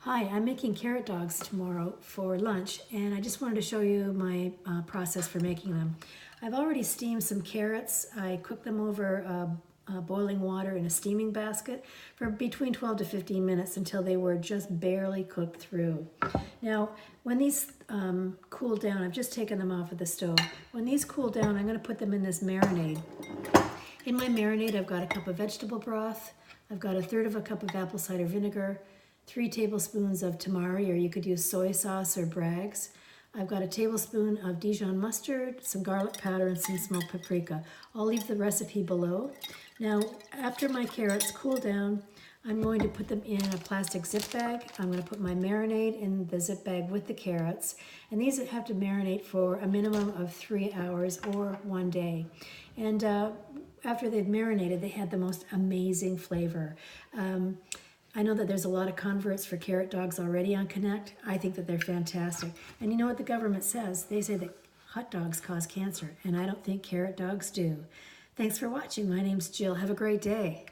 Hi, I'm making carrot dogs tomorrow for lunch, and I just wanted to show you my process for making them. I've already steamed some carrots. I cooked them over boiling water in a steaming basket for between 12 to 15 minutes until they were just barely cooked through. Now, when these cool down, I've just taken them off of the stove. When these cool down, I'm going to put them in this marinade. In my marinade, I've got a cup of vegetable broth. I've got 1/3 of a cup of apple cider vinegar, 3 tablespoons of tamari, or you could use soy sauce or Bragg's. I've got a tablespoon of Dijon mustard, some garlic powder, and some smoked paprika. I'll leave the recipe below. Now, after my carrots cool down, I'm going to put them in a plastic zip bag. I'm going to put my marinade in the zip bag with the carrots. And these have to marinate for a minimum of 3 hours or 1 day. And after they've marinated, they had the most amazing flavor. I know that there's a lot of converts for carrot dogs already on Connect. I think that they're fantastic. And you know what the government says? They say that hot dogs cause cancer, and I don't think carrot dogs do. Thanks for watching. My name's Jill. Have a great day.